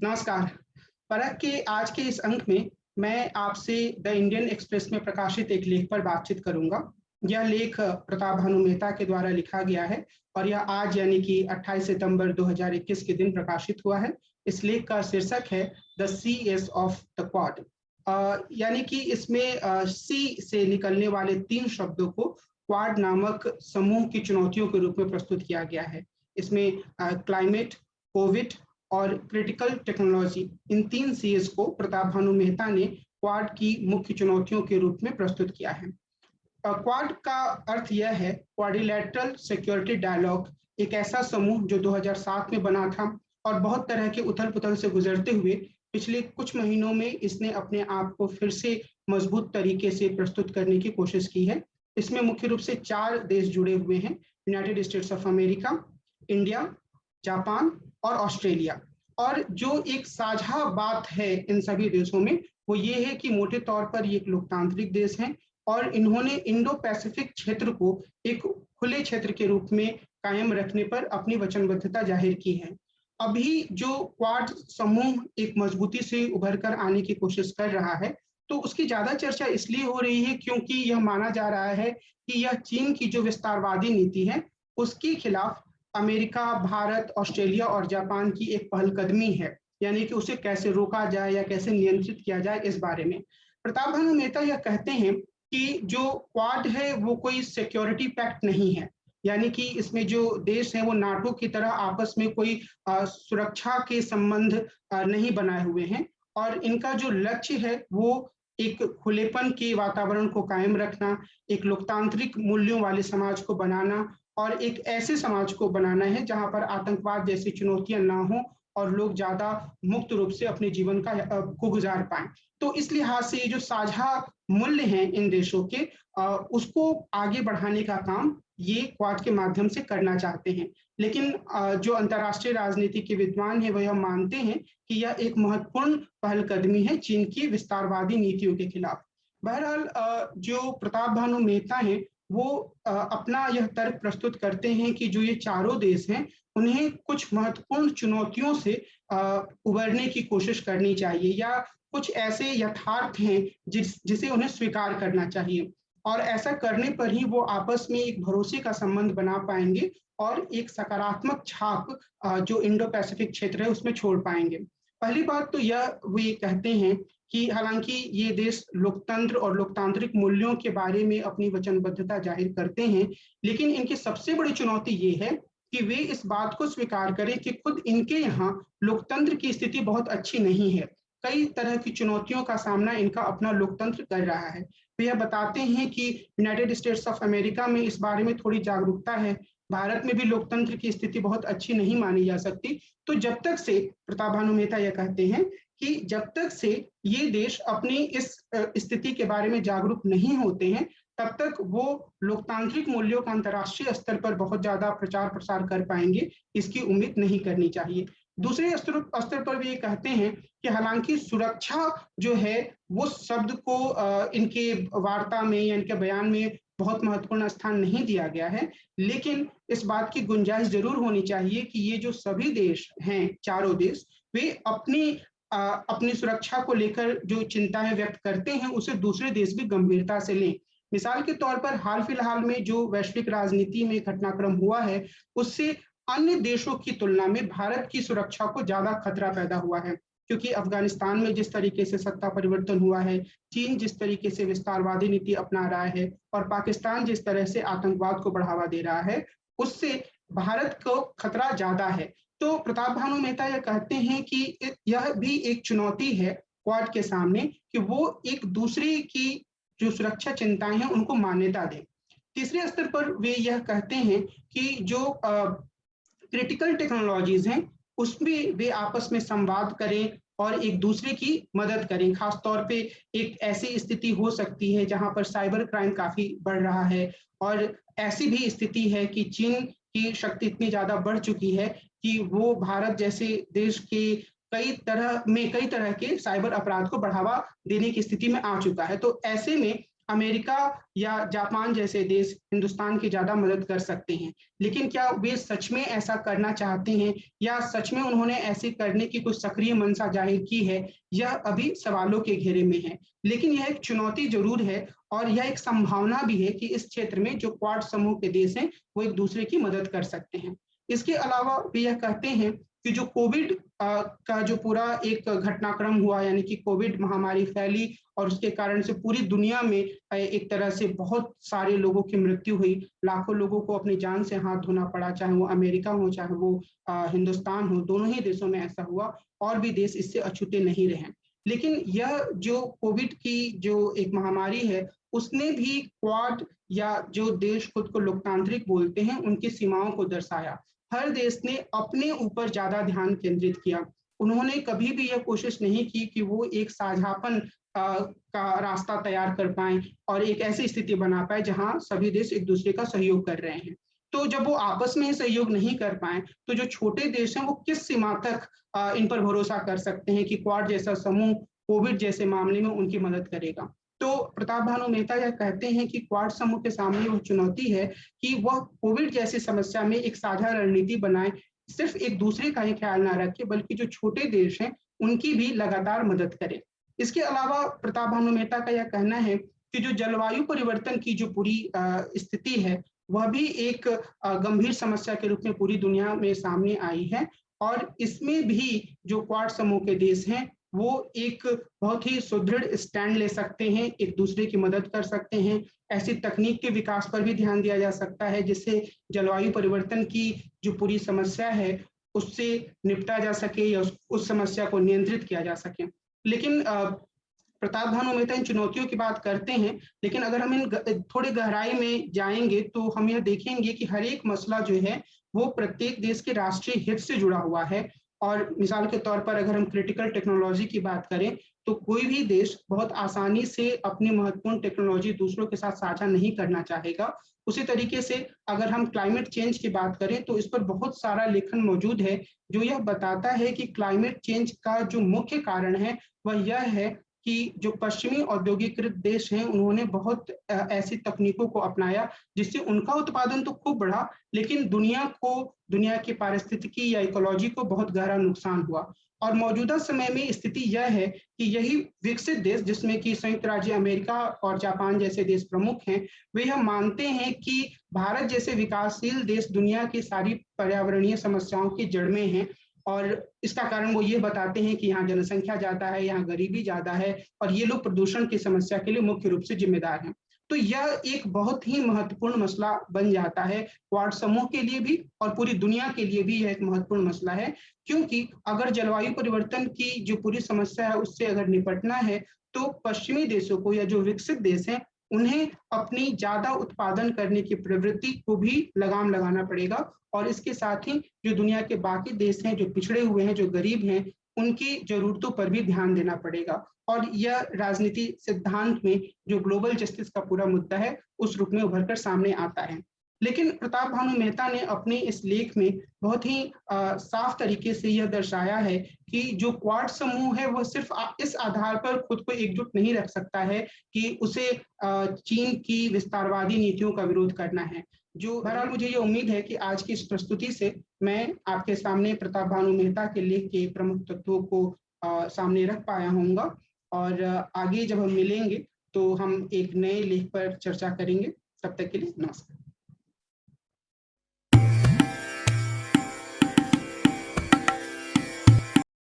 नमस्कार। परख के आज के इस अंक में मैं आपसे द इंडियन एक्सप्रेस में प्रकाशित एक लेख पर बातचीत करूंगा। यह लेख प्रताप भानु मेहता के द्वारा लिखा गया है और यह आज यानी कि 28 सितंबर 2021 के दिन प्रकाशित हुआ है। इस लेख का शीर्षक है the CS of the quad. यानी कि इसमें सी से निकलने वाले 3 शब्दों को क्वाड नामक समूह की चुनौतियों के रूप में प्रस्तुत किया गया है। इसमें क्लाइमेट, कोविड और क्रिटिकल टेक्नोलॉजी, इन 3 सीएस को प्रताप भानु मेहता ने क्वाड की मुख्य चुनौतियों के रूप में प्रस्तुत किया है। क्वाड का अर्थ यह है क्वाड्रिलैटरल सिक्योरिटी डायलॉग, एक ऐसा समूह जो 2007 में बना था और बहुत तरह के उथल पुथल से गुजरते हुए पिछले कुछ महीनों में इसने अपने आप को फिर से मजबूत तरीके से प्रस्तुत करने की कोशिश की है। इसमें मुख्य रूप से 4 देश जुड़े हुए हैं: United states of America, India, Japan और ऑस्ट्रेलिया। और जो एक साझा बात है इन सभी देशों में वो ये है कि मोटे तौर पर ये एक लोकतांत्रिक देश हैं और इन्होंने इंडो पैसिफिक क्षेत्र को एक खुले क्षेत्र के रूप में कायम रखने पर अपनी वचनबद्धता जाहिर की है। अभी जो क्वाड समूह एक मजबूती से उभर कर आने की कोशिश कर रहा है, तो उसकी ज्यादा चर्चा इसलिए हो रही है क्योंकि यह माना जा रहा है कि यह चीन की जो विस्तारवादी नीति है उसके खिलाफ अमेरिका, भारत, ऑस्ट्रेलिया और जापान की एक पहलकदमी है, यानी कि उसे कैसे रोका जाए या कैसे नियंत्रित किया जाए इस बारे में। प्रताप भानु मेहता यह कहते हैं कि जो क्वाड है वो कोई सिक्योरिटी पैक्ट नहीं है, यानी कि इसमें जो देश है वो नाटो की तरह आपस में कोई सुरक्षा के संबंध नहीं बनाए हुए हैं और इनका जो लक्ष्य है वो एक खुलेपन के वातावरण को कायम रखना, एक लोकतांत्रिक मूल्यों वाले समाज को बनाना और एक ऐसे समाज को बनाना है जहां पर आतंकवाद जैसी चुनौतियां ना हो और लोग ज्यादा मुक्त रूप से अपने जीवन को गुजार पाएं। तो इस लिहाज से ये जो साझा मूल्य हैं इन देशों के उसको आगे बढ़ाने का काम ये क्वाड के माध्यम से करना चाहते हैं। लेकिन जो अंतर्राष्ट्रीय राजनीति के विद्वान है वह मानते हैं कि यह एक महत्वपूर्ण पहलकदमी है चीन की विस्तारवादी नीतियों के खिलाफ। बहरहाल जो प्रताप भानु मेहता है वो अपना यह तर्क प्रस्तुत करते हैं कि जो ये चारों देश हैं उन्हें कुछ महत्वपूर्ण चुनौतियों से उबरने की कोशिश करनी चाहिए या कुछ ऐसे यथार्थ हैं जिसे उन्हें स्वीकार करना चाहिए और ऐसा करने पर ही वो आपस में एक भरोसे का संबंध बना पाएंगे और एक सकारात्मक छाप जो इंडो पैसिफिक क्षेत्र है उसमें छोड़ पाएंगे। पहली बात तो यह वो ये कहते हैं कि हालांकि ये देश लोकतंत्र और लोकतांत्रिक मूल्यों के बारे में अपनी वचनबद्धता जाहिर करते हैं, लेकिन इनकी सबसे बड़ी चुनौती ये है कि वे इस बात को स्वीकार करें कि खुद इनके यहाँ लोकतंत्र की स्थिति बहुत अच्छी नहीं है। कई तरह की चुनौतियों का सामना इनका अपना लोकतंत्र कर रहा है। वे यह बताते हैं कि यूनाइटेड स्टेट्स ऑफ अमेरिका में इस बारे में थोड़ी जागरूकता है, भारत में भी लोकतंत्र की स्थिति बहुत अच्छी नहीं मानी जा सकती। तो जब तक से प्रताप भानु मेहता यह कहते हैं कि जब तक से ये देश अपनी इस स्थिति के बारे में जागरूक नहीं होते हैं तब तक वो लोकतांत्रिक मूल्यों का अंतर्राष्ट्रीय स्तर पर बहुत ज्यादा प्रचार प्रसार कर पाएंगे, इसकी उम्मीद नहीं करनी चाहिए। दूसरे स्तर पर भी ये कहते हैं कि हालांकि सुरक्षा जो है वो शब्द को इनके वार्ता में या इनके बयान में बहुत महत्वपूर्ण स्थान नहीं दिया गया है, लेकिन इस बात की गुंजाइश जरूर होनी चाहिए कि ये जो सभी देश हैं, चारों देश, वे अपनी सुरक्षा को लेकर जो चिंताएं व्यक्त करते हैं उसे दूसरे देश भी गंभीरता से लें। मिसाल के तौर पर हाल फिलहाल में जो वैश्विक राजनीति में घटनाक्रम हुआ है उससे अन्य देशों की तुलना में भारत की सुरक्षा को ज्यादा खतरा पैदा हुआ है, क्योंकि अफगानिस्तान में जिस तरीके से सत्ता परिवर्तन हुआ है, चीन जिस तरीके से विस्तारवादी नीति अपना रहा है और पाकिस्तान जिस तरह से आतंकवाद को बढ़ावा दे रहा है, उससे भारत को खतरा ज्यादा है। तो प्रताप भानु मेहता यह कहते हैं कि यह भी एक चुनौती है क्वाड के सामने कि वो एक दूसरे की जो सुरक्षा चिंताएं हैं उनको मान्यता दें। तीसरे स्तर पर वे यह कहते हैं कि जो क्रिटिकल टेक्नोलॉजीज हैं उसमें वे आपस में संवाद करें और एक दूसरे की मदद करें। खासतौर पे एक ऐसी स्थिति हो सकती है जहां पर साइबर क्राइम काफी बढ़ रहा है और ऐसी भी स्थिति है कि चीन की शक्ति इतनी ज्यादा बढ़ चुकी है कि वो भारत जैसे देश के कई तरह के साइबर अपराध को बढ़ावा देने की स्थिति में आ चुका है। तो ऐसे में अमेरिका या जापान जैसे देश हिंदुस्तान की ज़्यादा मदद कर सकते हैं। लेकिन क्या वे सच में ऐसा करना चाहते हैं या सच में उन्होंने ऐसे करने की कुछ सक्रिय मंशा ज़ाहिर की है, यह अभी सवालों के घेरे में है। लेकिन यह एक चुनौती ज़रूर है और यह एक संभावना भी है कि इस क्षेत्र में जो क्वाड समूह के देश हैं, वो एक-दूसरे की मदद कर सकते हैं। इसके अलावा वे यह कहते हैं कि जो कोविड का जो पूरा एक घटनाक्रम हुआ, यानी कि कोविड महामारी फैली और उसके कारण से पूरी दुनिया में एक तरह से बहुत सारे लोगों की मृत्यु हुई, लाखों लोगों को अपनी जान से हाथ धोना पड़ा, चाहे वो अमेरिका हो, चाहे वो हिंदुस्तान हो, दोनों ही देशों में ऐसा हुआ और भी देश इससे अछूते नहीं रहे। लेकिन यह जो कोविड की जो एक महामारी है, उसने भी क्वाड या जो देश खुद को लोकतांत्रिक बोलते हैं, उनकी सीमाओं को दर्शाया। हर देश ने अपने ऊपर ज़्यादा ध्यान केंद्रित किया। उन्होंने कभी भी यह कोशिश नहीं की कि वो एक साझापन का रास्ता तैयार कर पाएँ और एक ऐसी स्थिति बना पाएँ जहाँ सभी देश एक-दूसरे का सहयोग कर रहे हैं। तो जब वो आपस में ही सहयोग नहीं कर पाएँ, तो जो छोटे देश हैं वो किस सीमा तक इन पर भरोसा कर सकते हैं कि क्वाड जैसा समूह कोविड जैसे मामले में उनकी मदद करेगा। तो प्रताप भानु मेहता यह कहते हैं कि क्वाड समूह के सामने वो चुनौती है कि वह कोविड जैसी समस्या में एक साझा रणनीति बनाए, सिर्फ एक दूसरे का ही ख्याल ना रखे बल्कि जो छोटे देश हैं, उनकी भी लगातार मदद करे। इसके अलावा प्रताप भानु मेहता का यह कहना है कि जो जलवायु परिवर्तन की जो पूरी स्थिति है, वह भी एक गंभीर समस्या के रूप में पूरी दुनिया में सामने आई है और इसमें भी जो क्वाड समूह के देश हैं, वो एक बहुत ही सुदृढ़ स्टैंड ले सकते हैं, एक-दूसरे की मदद कर सकते हैं। ऐसी तकनीक के विकास पर भी ध्यान दिया जा सकता है, जिससे जलवायु परिवर्तन की जो पूरी समस्या है, उससे निपटा जा सके या उस समस्या को नियंत्रित किया जा सके। लेकिन प्रताप भानु मेहता इन चुनौतियों की बात करते हैं, लेकिन अगर हम थोड़े गहराई में जाएँगे, तो हम यह देखेंगे कि हर एक मसला जो है, वो प्रत्येक देश के राष्ट्रीय हित से जुड़ा हुआ है और मिसाल के तौर पर अगर हम क्रिटिकल टेक्नोलॉजी की बात करें, तो कोई भी देश बहुत आसानी से अपनी महत्वपूर्ण टेक्नोलॉजी दूसरों के साथ साझा नहीं करना चाहेगा। उसी तरीके से अगर हम क्लाइमेट चेंज की बात करें, तो इस पर बहुत सारा लेखन मौजूद है, जो यह बताता है कि क्लाइमेट चेंज का जो मुख्य कारण है, वह यह है कि जो पश्चिमी औद्योगिकृत देश हैं, उन्होंने बहुत ऐसी तकनीकों को अपनाया, जिससे उनका उत्पादन तो खूब बढ़ा, लेकिन दुनिया की पारिस्थितिकी या इकोलॉजी को बहुत गहरा नुकसान हुआ। और मौजूदा समय में स्थिति यह है कि यही विकसित देश, जिसमें कि संयुक्त राज्य अमेरिका और जापान जैसे देश प्रमुख हैं, वे यह मानते हैं कि भारत जैसे विकासशील देश दुनिया की सारी पर्यावरणीय समस्याओं की जड़ में हैं और इसका कारण वो ये बताते हैं कि यहाँ जनसंख्या ज़्यादा है, यहाँ गरीबी ज़्यादा है और ये लोग प्रदूषण की समस्या के लिए मुख्य रूप से जिम्मेदार हैं। तो यह एक बहुत ही महत्वपूर्ण मसला बन जाता है क्वाड समूह के लिए भी और पूरी दुनिया के लिए भी यह एक महत्वपूर्ण मसला है, क्योंकि अगर जलवायु परिवर्तन की जो पूरी समस्या है उससे अगर निपटना है, तो पश्चिमी देशों को या जो विकसित देश हैं, उन्हें अपनी ज़्यादा उत्पादन करने की प्रवृत्ति को भी लगाम लगाना पड़ेगा और इसके साथ ही जो दुनिया के बाकी देश हैं, जो पिछड़े हुए हैं, जो गरीब हैं, उनकी ज़रूरतों पर भी ध्यान देना पड़ेगा और यह राजनीति सिद्धांत में जो ग्लोबल जस्टिस का पूरा मुद्दा है, उस रूप में उभर कर सामने आता है। लेकिन प्रताप भानु मेहता ने अपने इस लेख में बहुत ही साफ तरीके से यह दर्शाया है कि जो क्वाड समूह है, वह सिर्फ इस आधार पर खुद को एकजुट नहीं रख सकता है कि उसे चीन की विस्तारवादी नीतियों का विरोध करना है। जो बहरहाल मुझे ये उम्मीद है कि आज की इस प्रस्तुति से मैं आपके सामने प्रताप भानु मेहता के लेख के प्रमुख तत्वों को सामने रख पाया होऊँगा और आगे जब हम मिलेंगे, तो हम एक नए लेख पर चर्चा करेंगे। तब तक के लिए नमस्कार।